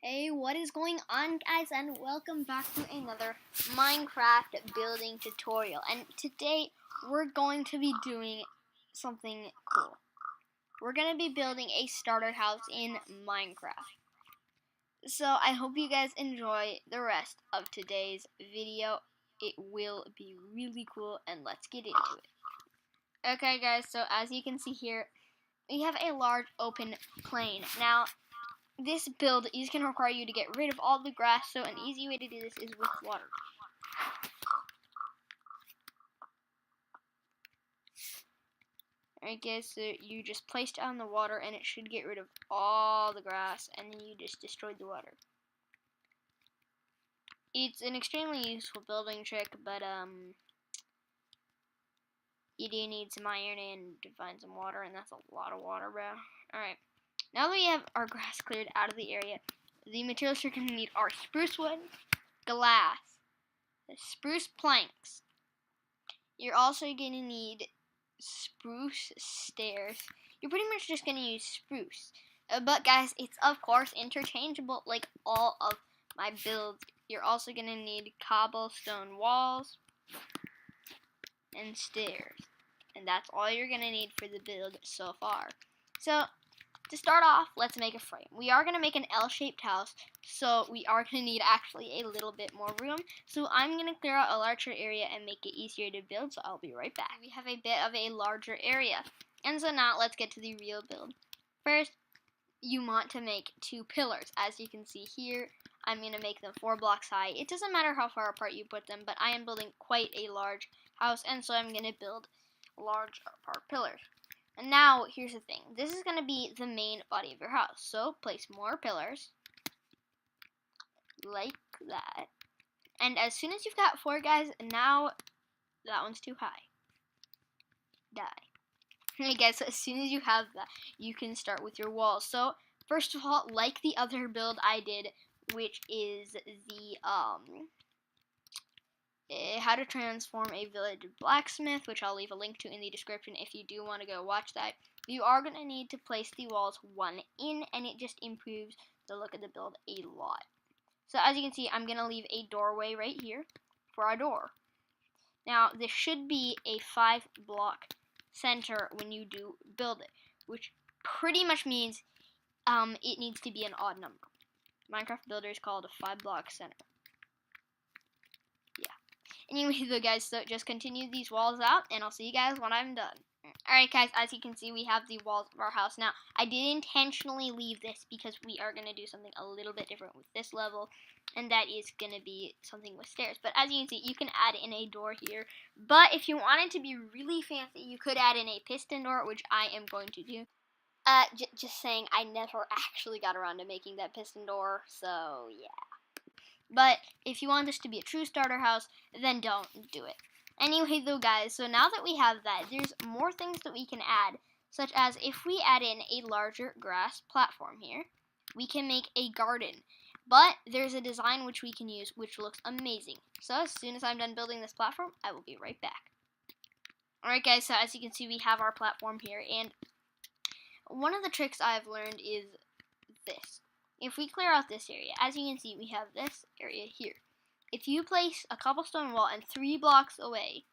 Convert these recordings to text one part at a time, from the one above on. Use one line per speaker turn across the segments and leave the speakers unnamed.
Hey, what is going on, guys, and welcome back to another Minecraft building tutorial. And today we're going to be doing something cool. We're going to be building a starter house in Minecraft. So I hope you guys enjoy the rest of today's video. It will be really cool, and let's get into it. Okay, guys, so as you can see here, we have a large open plain. Now, this build is going to require you to get rid of all the grass, so an easy way to do this is with water. Alright guys, so you just place down the water and it should get rid of all the grass, and then you just destroyed the water. It's an extremely useful building trick, but you do need some iron and to find some water, and that's a lot of water, bro. Alright, now that we have our grass cleared out of the area, the materials you're going to need are spruce wood, glass, spruce planks. You're also going to need spruce stairs. You're pretty much just going to use spruce. But guys, it's of course interchangeable like all of my builds. You're also going to need cobblestone walls and stairs. And that's all you're going to need for the build so far. So, to start off, let's make a frame. We are going to make an L-shaped house, so we are going to need actually a little bit more room. So I'm going to clear out a larger area and make it easier to build, so I'll be right back. We have a bit of a larger area. And so now let's get to the real build. First, you want to make 2 pillars. As you can see here, I'm going to make them 4 blocks high. It doesn't matter how far apart you put them, but I am building quite a large house, and so I'm going to build large apart pillars. And now, here's the thing. This is going to be the main body of your house. So, place more pillars. Like that. And as soon as you've got 4, guys, now that one's too high. Die. Okay, guys, so as soon as you have that, you can start with your walls. So, first of all, like the other build I did, which is the, how to transform a village blacksmith, which I'll leave a link to in the description if you do want to go watch that. You are going to need to place the walls one in, and it just improves the look of the build a lot. So as you can see, I'm going to leave a doorway right here for our door. Now, this should be a 5-block center when you do build it, which pretty much means it needs to be an odd number. Minecraft Builder is called a 5-block center. Anyway, though, guys, so just continue these walls out, and I'll see you guys when I'm done. Alright, guys, as you can see, we have the walls of our house. Now, I did intentionally leave this because we are going to do something a little bit different with this level, and that is going to be something with stairs. But as you can see, you can add in a door here. But if you wanted to be really fancy, you could add in a piston door, which I am going to do. Just saying, I never actually got around to making that piston door, so yeah. But if you want this to be a true starter house, then don't do it. Anyway, though, guys, so now that we have that, there's more things that we can add, such as if we add in a larger grass platform here, we can make a garden. But there's a design which we can use, which looks amazing. So as soon as I'm done building this platform, I will be right back. Alright, guys, so as you can see, we have our platform here, and one of the tricks I've learned is this. If we clear out this area, as you can see, we have this area here. If you place a cobblestone wall and 3 blocks away,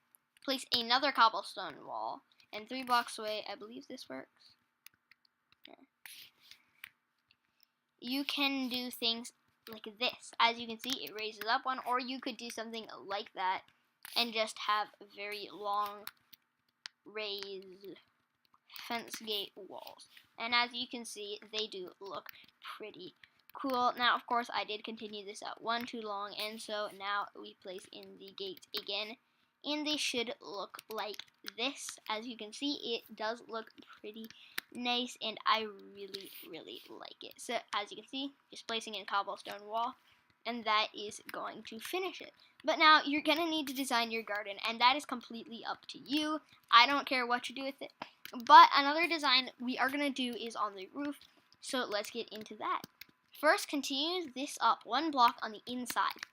place another cobblestone wall, and 3 blocks away, I believe this works. Yeah. You can do things like this. As you can see, it raises up one, or you could do something like that and just have very long raised fence gate walls. And as you can see, they do look pretty cool. Now, of course, I did continue this out one too long, and so now we place in the gates again, and they should look like this. As you can see, it does look pretty nice, and I really, really like it. So, as you can see, just placing in cobblestone wall, and that is going to finish it. But now, you're going to need to design your garden, and that is completely up to you. I don't care what you do with it. But another design we are going to do is on the roof, so let's get into that. First, continue this up 1 block on the inside,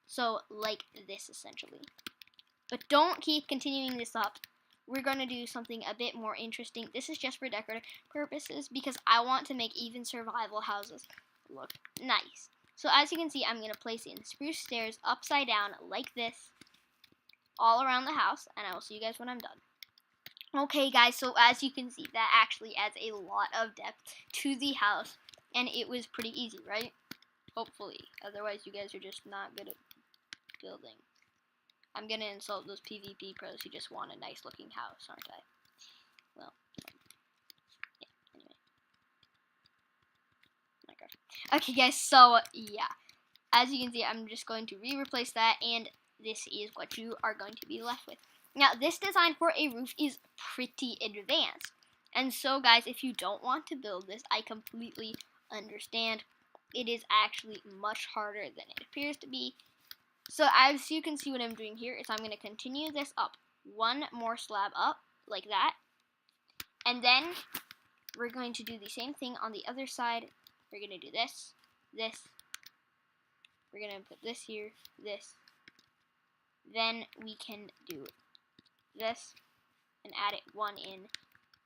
so like this essentially. But don't keep continuing this up. We're going to do something a bit more interesting. This is just for decorative purposes because I want to make even survival houses look nice. So as you can see, I'm going to place in spruce stairs upside down like this all around the house, and I will see you guys when I'm done. Okay guys, so as you can see, that actually adds a lot of depth to the house, and it was pretty easy, right? Hopefully. Otherwise, you guys are just not good at building. I'm gonna insult those PvP pros who just want a nice looking house, aren't I? Well, yeah, anyway. Minecraft. Okay guys, so yeah. As you can see, I'm just going to replace that, and this is what you are going to be left with. Now, this design for a roof is pretty advanced. And so, guys, if you don't want to build this, I completely understand. It is actually much harder than it appears to be. So, as you can see, what I'm doing here is I'm going to continue this up. One more slab up, like that. And then, we're going to do the same thing on the other side. We're going to do this, this. We're going to put this here, this. Then we can do this and add it one in.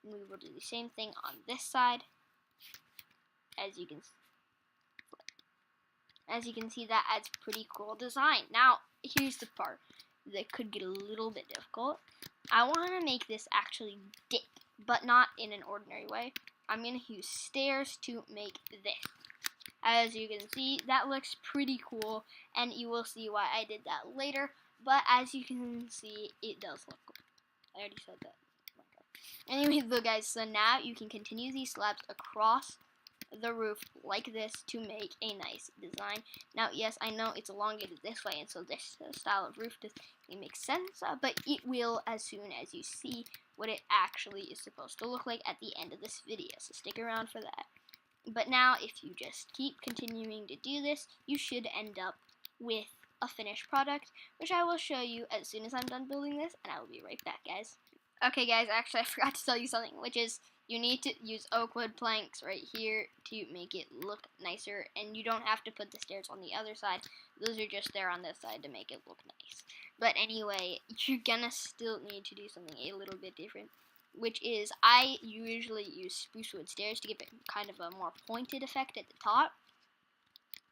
And we will do the same thing on this side. As you can see, that adds pretty cool design. Now, here's the part that could get a little bit difficult. I want to make this actually dip, but not in an ordinary way. I'm going to use stairs to make this. As you can see, that looks pretty cool, and you will see why I did that later. But as you can see, it does look cool. I already said that. Anyway, though, guys, so now you can continue these slabs across the roof like this to make a nice design. Now, yes, I know it's elongated this way, and so this style of roof doesn't make sense, but it will as soon as you see what it actually is supposed to look like at the end of this video, so stick around for that. But now, if you just keep continuing to do this, you should end up with a finished product, which I will show you as soon as I'm done building this, and I will be right back, guys. Okay, guys, actually, I forgot to tell you something, which is you need to use oak wood planks right here to make it look nicer, and you don't have to put the stairs on the other side. Those are just there on this side to make it look nice. But anyway, you're gonna still need to do something a little bit different, which is I usually use spruce wood stairs to give it kind of a more pointed effect at the top,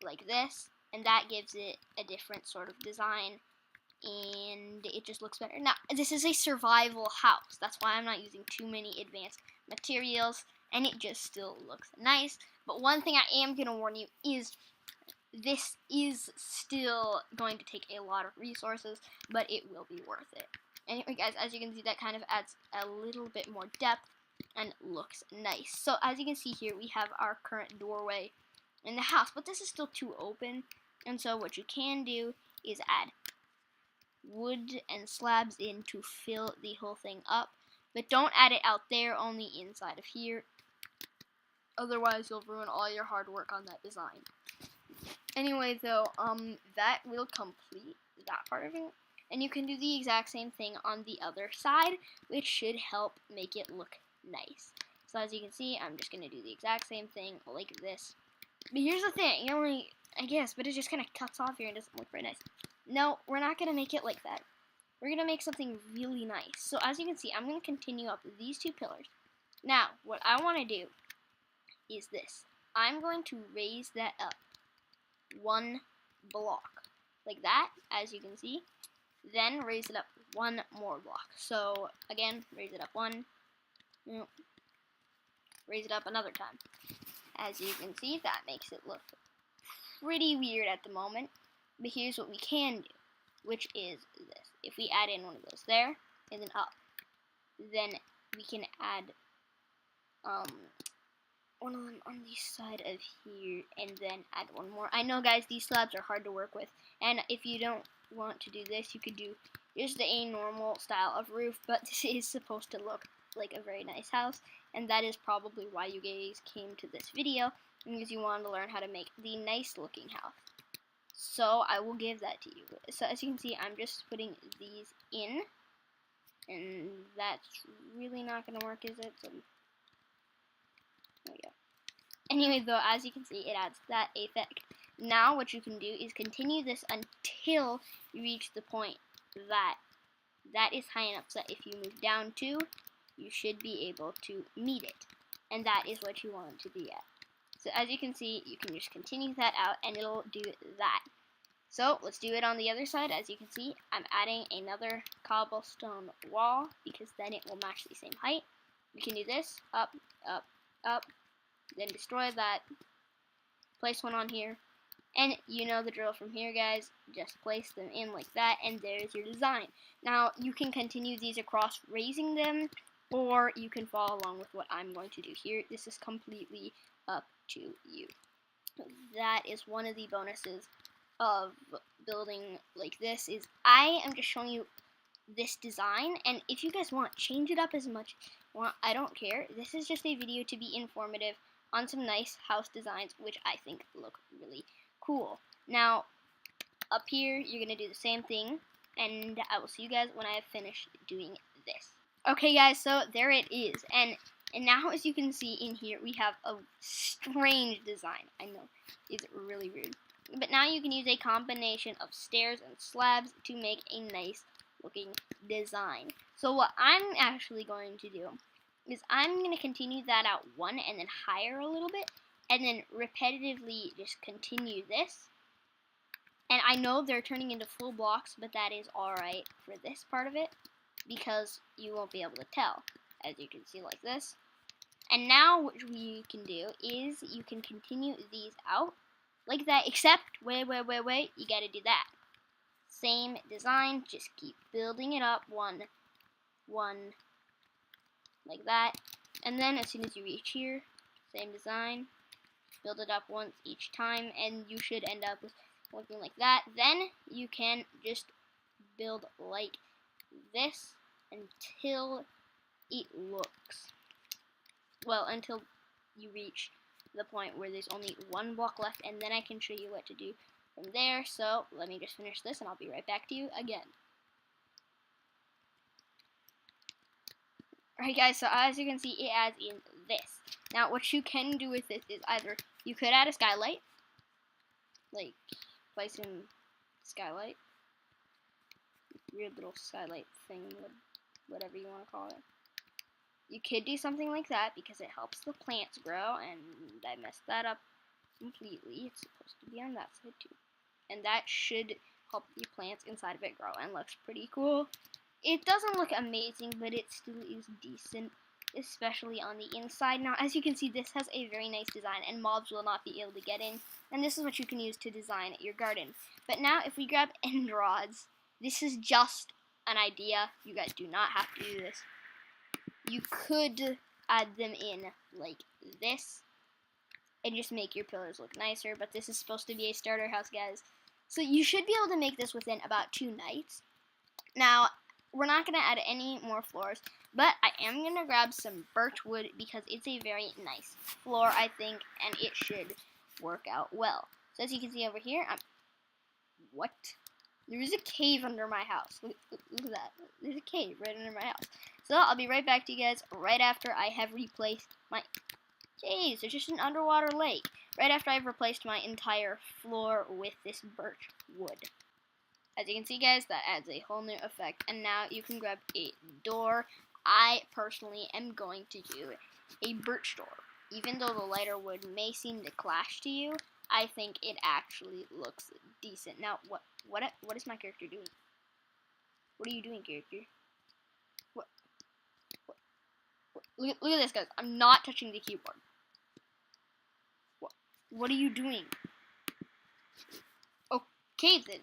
like this, and that gives it a different sort of design, and it just looks better. Now, this is a survival house. That's why I'm not using too many advanced materials, and it just still looks nice. But one thing I am going to warn you is this is still going to take a lot of resources, but it will be worth it. Anyway, guys, as you can see, that kind of adds a little bit more depth and looks nice. So, as you can see here, we have our current doorway in the house, but this is still too open, and so what you can do is add wood and slabs in to fill the whole thing up, but don't add it out there, only inside of here. Otherwise, you'll ruin all your hard work on that design. Anyway, though, that will complete that part of it. And you can do the exact same thing on the other side, which should help make it look nice. So as you can see, I'm just going to do the exact same thing like this. But here's the thing, I guess, but it just kind of cuts off here and doesn't look very nice. No, we're not going to make it like that. We're going to make something really nice. So as you can see, I'm going to continue up these two pillars. Now, what I want to do is this. I'm going to raise that up one block, like that, as you can see. Then raise it up one more block. So, again, raise it up one. Raise it up another time. As you can see, that makes it look pretty weird at the moment. But here's what we can do, which is this. If we add in one of those there, and then up, then we can add one of them on the side of here, and then add one more. I know, guys, these slabs are hard to work with, and if you don't want to do this, you could do just a normal style of roof, but this is supposed to look like a very nice house, and that is probably why you guys came to this video, because you wanted to learn how to make the nice looking house. So I will give that to you. So as you can see, I'm just putting these in, and that's really not going to work, is it? So, there we go. Anyway, though, as you can see, it adds that effect. Now what you can do is continue this until you reach the point that is high enough so that if you move down to, you should be able to meet it. And that is what you want it to be at. So as you can see, you can just continue that out and it'll do that. So let's do it on the other side. As you can see, I'm adding another cobblestone wall because then it will match the same height. We can do this, up, up, up, then destroy that, place one on here, and you know the drill from here, guys. Just place them in like that, and there's your design. Now, you can continue these across, raising them, or you can follow along with what I'm going to do here. This is completely up to you. That is one of the bonuses of building like this, is I am just showing you this design, and if you guys want, change it up as much as you want. I don't care. This is just a video to be informative on some nice house designs, which I think look really cool. Now, up here, you're going to do the same thing, and I will see you guys when I have finished doing this. Okay, guys, so there it is, and now, as you can see in here, we have a strange design. I know, it's really rude. But now you can use a combination of stairs and slabs to make a nice looking design. So what I'm actually going to do is I'm going to continue that out one and then higher a little bit, and then repetitively just continue this. And I know they're turning into full blocks, but that is alright for this part of it, because you won't be able to tell, as you can see like this. And now what we can do is you can continue these out like that, except, wait, you gotta do that. Same design, just keep building it up, one, like that. And then as soon as you reach here, same design, build it up once each time, and you should end up with looking like that. Then you can just build like this until it looks, well, until you reach the point where there's only one block left, and then I can show you what to do from there. So let me just finish this and I'll be right back to you again. Alright guys, so as you can see, it adds in this. Now what you can do with this is either you could add a skylight, like place in skylight, weird little skylight thing, whatever you want to call it. You could do something like that because it helps the plants grow, and I messed that up completely. It's supposed to be on that side too. And that should help the plants inside of it grow and looks pretty cool. It doesn't look amazing, but it still is decent, especially on the inside. Now, as you can see, this has a very nice design, and mobs will not be able to get in. And this is what you can use to design your garden. But now, if we grab end rods, this is just an idea. You guys do not have to do this. You could add them in like this and just make your pillars look nicer, but this is supposed to be a starter house, guys. So you should be able to make this within about 2 nights. Now, we're not going to add any more floors, but I am going to grab some birch wood because it's a very nice floor, I think, and it should work out well. So as you can see over here, what? There is a cave under my house. Look at that. There's a cave right under my house. So I'll be right back to you guys right after I have replaced my... Jeez, there's just an underwater lake. Right after I've replaced my entire floor with this birch wood. As you can see, guys, that adds a whole new effect. And now you can grab a door. I personally am going to do a birch door. Even though the lighter wood may seem to clash to you, I think it actually looks decent. Now, what is my character doing? What are you doing, character? What? Look at this, guys. I'm not touching the keyboard. What are you doing? Okay, then.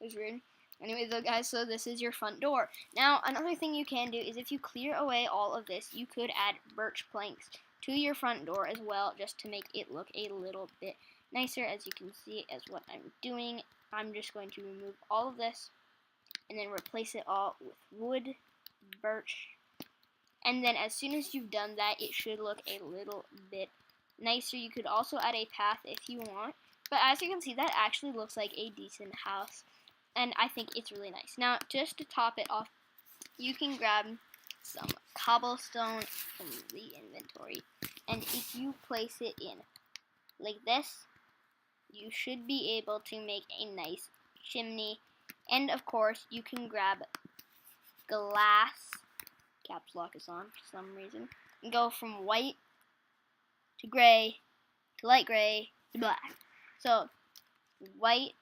It was weird. Anyway, though, guys, so this is your front door. Now, another thing you can do is if you clear away all of this, you could add birch planks to your front door as well, just to make it look a little bit nicer. As you can see, as what I'm doing, I'm just going to remove all of this and then replace it all with wood, birch, and then as soon as you've done that, it should look a little bit nicer. You could also add a path if you want, but as you can see, that actually looks like a decent house, and I think it's really nice. Now, just to top it off, you can grab some cobblestone from the inventory, and if you place it in like this, you should be able to make a nice chimney. And of course, you can grab glass, caps lock is on for some reason, and go from white to gray to light gray to black. So white,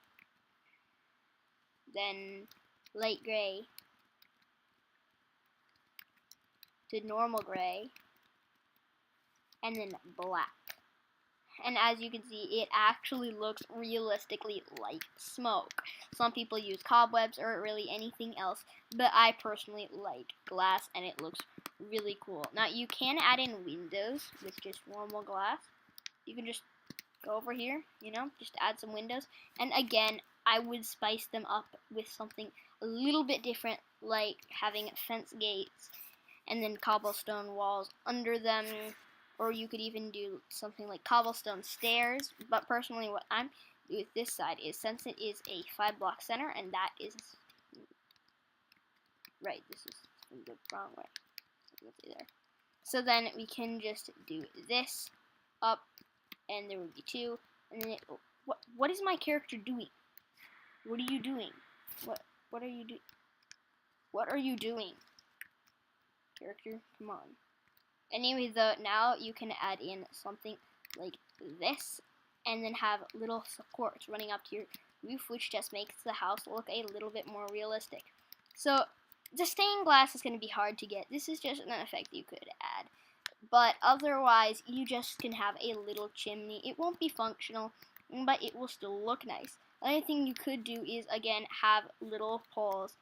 then light gray to normal gray, and then black. And as you can see, it actually looks realistically like smoke. Some people use cobwebs or really anything else, but I personally like glass, and it looks really cool. Now, you can add in windows with just normal glass. You can just go over here, just add some windows. And again, I would spice them up with something a little bit different, like having fence gates and then cobblestone walls under them. Or you could even do something like cobblestone stairs. But personally, what I'm doing with this side is, since it is a 5-block center, and that is right, this is the wrong way. There. So then we can just do this up, and there would be 2. And then what is my character doing? What are you doing? What are you doing? What are you doing? Character, come on. Anyway, though, now you can add in something like this, and then have little supports running up to your roof, which just makes the house look a little bit more realistic. So the stained glass is going to be hard to get. This is just an effect you could add. But otherwise, you just can have a little chimney. It won't be functional, but it will still look nice. The only thing you could do is, again, have little poles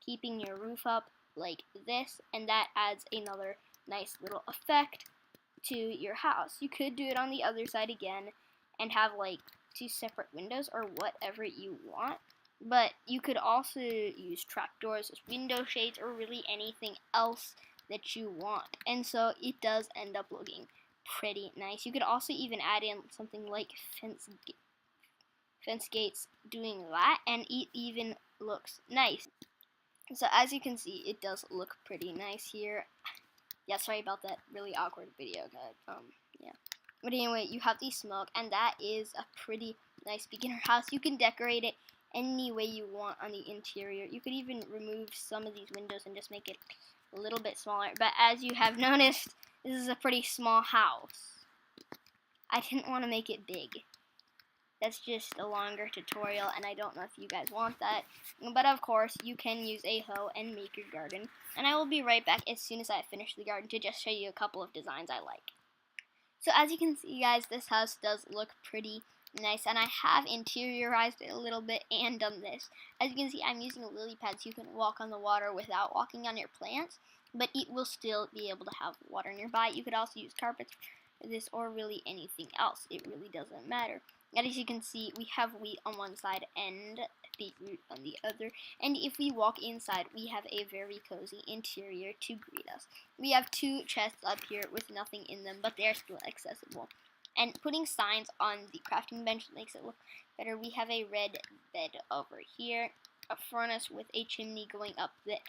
keeping your roof up like this, and that adds another nice little effect to your house. You could do it on the other side again and have like 2 separate windows or whatever you want. But you could also use trapdoors as window shades or really anything else that you want. And so it does end up looking pretty nice. You could also even add in something like fence gates doing that, and it even looks nice. So as you can see, it does look pretty nice here. Yeah, sorry about that really awkward video, guys. Yeah. But anyway, you have the smoke, and that is a pretty nice beginner house. You can decorate it any way you want on the interior. You could even remove some of these windows and just make it a little bit smaller. But as you have noticed, this is a pretty small house. I didn't want to make it big. That's just a longer tutorial, and I don't know if you guys want that. But of course, you can use a hoe and make your garden. And I will be right back as soon as I finish the garden to just show you a couple of designs I like. So as you can see, guys, this house does look pretty nice, and I have interiorized it a little bit and done this. As you can see, I'm using a lily pad so you can walk on the water without walking on your plants, but it will still be able to have water nearby. You could also use carpets for this, or really anything else. It really doesn't matter. And as you can see, we have wheat on one side and beetroot on the other. And if we walk inside, we have a very cozy interior to greet us. We have 2 chests up here with nothing in them, but they're still accessible. And putting signs on the crafting bench makes it look better. We have a red bed over here, a furnace with a chimney going up that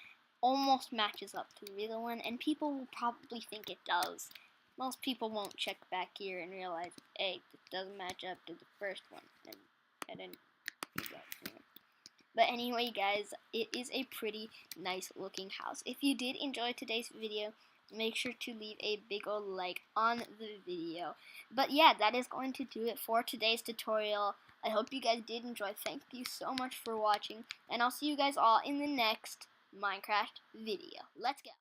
almost matches up to the real one, and people will probably think it does. Most people won't check back here and realize, hey, this doesn't match up to the first one. And I didn't do that. But anyway, guys, it is a pretty nice looking house. If you did enjoy today's video, make sure to leave a big old like on the video. But yeah, that is going to do it for today's tutorial. I hope you guys did enjoy. Thank you so much for watching, and I'll see you guys all in the next Minecraft video. Let's go.